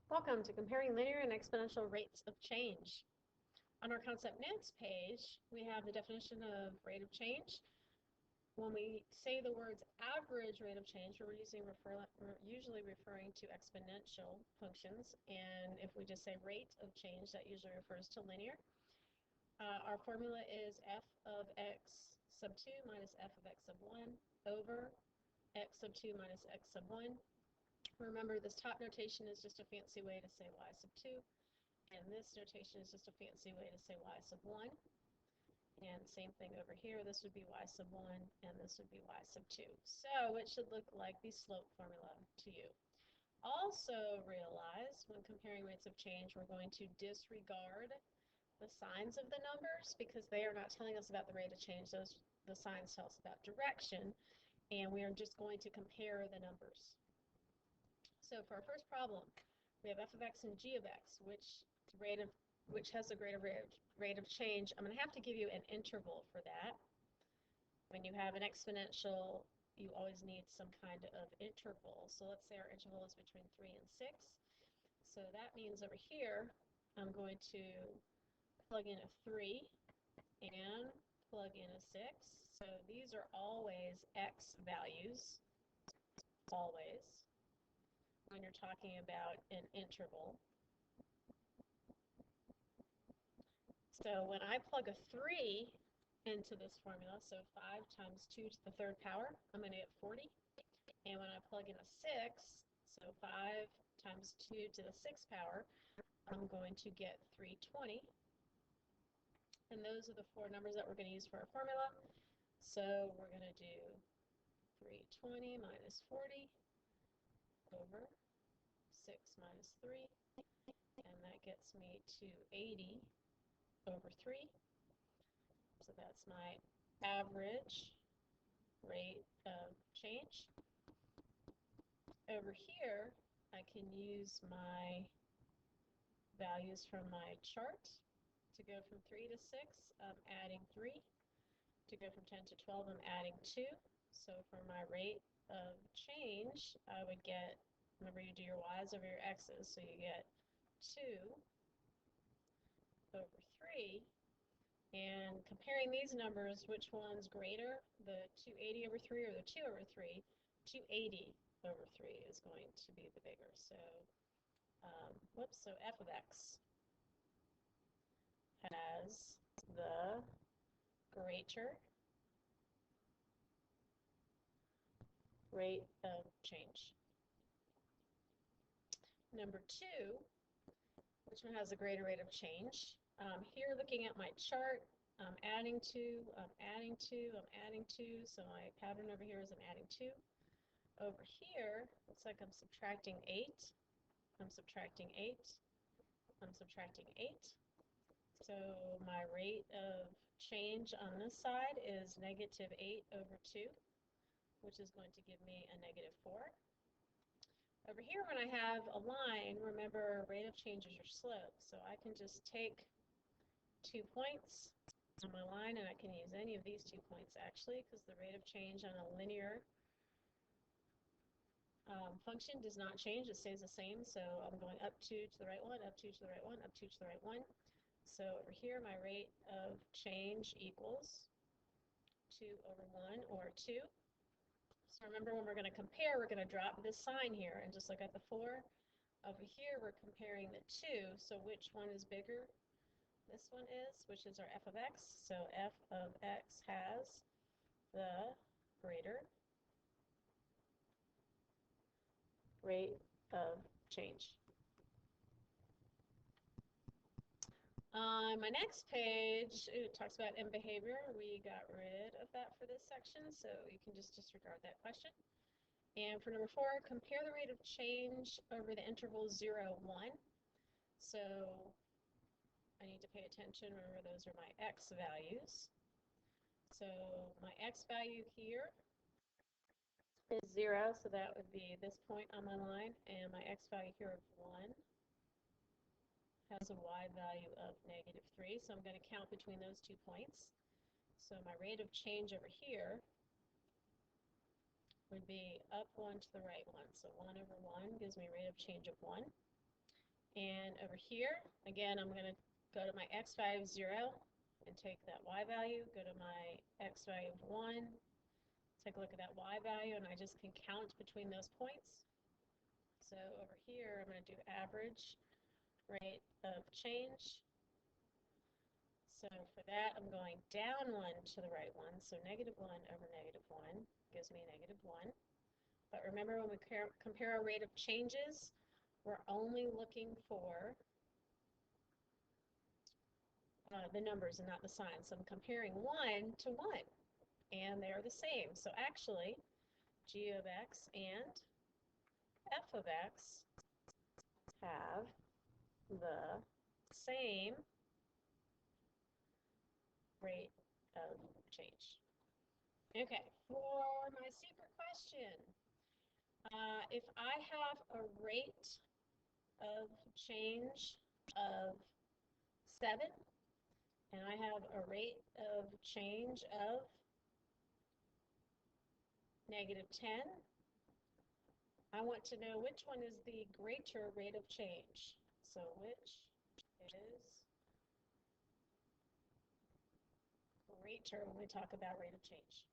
Welcome to Comparing Linear and Exponential Rates of Change. On our concept notes page, we have the definition of rate of change. When we say the words average rate of change, we're usually referring to exponential functions, and if we just say rate of change, that usually refers to linear. Our formula is f of x sub 2 minus f of x sub 1 over x sub 2 minus x sub 1. Remember, this top notation is just a fancy way to say y sub 2, and this notation is just a fancy way to say y sub 1. And same thing over here, this would be y sub 1, and this would be y sub 2. So it should look like the slope formula to you. Also realize, when comparing rates of change, we're going to disregard the signs of the numbers because they are not telling us about the rate of change. The signs tell us about direction, and we are just going to compare the numbers. So for our first problem, we have f of x and g of x, which has a greater rate of change. I'm going to have to give you an interval for that. When you have an exponential, you always need some kind of interval. So let's say our interval is between 3 and 6. So that means over here, I'm going to plug in a 3 and plug in a 6. So these are always x values, always, when you're talking about an interval. So when I plug a 3 into this formula, so 5 times 2 to the third power, I'm going to get 40. And when I plug in a 6, so 5 times 2 to the 6th power, I'm going to get 320. And those are the four numbers that we're going to use for our formula. So we're going to do 320 minus 40 over 6 minus 3, and that gets me to 80 over 3. So that's my average rate of change. Over here, I can use my values from my chart. To go from 3 to 6, I'm adding 3. To go from 10 to 12, I'm adding 2. So for my rate of change, I would get, remember you do your y's over your x's, so you get 2 over 3. And comparing these numbers, which one's greater, the 280 over 3 or the 2 over 3? 280 over 3 is going to be the bigger. So, so f of x has the greater rate of change. Number 2, which one has a greater rate of change? Here, looking at my chart, I'm adding 2, I'm adding 2, I'm adding 2, so my pattern over here is I'm adding 2. Over here, looks like I'm subtracting 8, I'm subtracting 8, I'm subtracting 8. So my rate of change on this side is negative 8 over 2, which is going to give me a negative 4. Over here, when I have a line, remember rate of change is your slope. So I can just take 2 points on my line, and I can use any of these 2 points actually, because the rate of change on a linear function does not change, it stays the same. So I'm going up 2 to the right one, up 2 to the right one, up 2 to the right one. So over here, my rate of change equals 2 over 1, or 2. So remember, when we're going to compare, we're going to drop this sign here and just look at the 4. Over here, we're comparing the 2, so which one is bigger? This one is, which is our f of x. So f of x has the greater rate of change. On my next page, it talks about end behavior. We got rid of that for this section, so you can just disregard that question. And for number 4, compare the rate of change over the interval 0, 1. So I need to pay attention. Remember, those are my x values. So my x value here is 0, so that would be this point on my line, and my x value here of 1 has a y value of negative 3, so I'm going to count between those 2 points. So my rate of change over here would be up 1 to the right 1, so 1 over 1 gives me a rate of change of 1. And over here, again, I'm going to go to my x value of 0 and take that y value, go to my x value of 1, take a look at that y value, and I just can count between those points. So over here, I'm going to do average rate of change. So for that, I'm going down 1 to the right 1. So negative 1 over negative 1 gives me negative 1. But remember, when we compare our rate of changes, we're only looking for the numbers and not the signs. So I'm comparing 1 to 1, and they're the same. So actually, g of x and f of x have the same rate of change. Okay, for my secret question, if I have a rate of change of 7, and I have a rate of change of negative 10, I want to know which one is the greater rate of change. So which is greater when we talk about rate of change?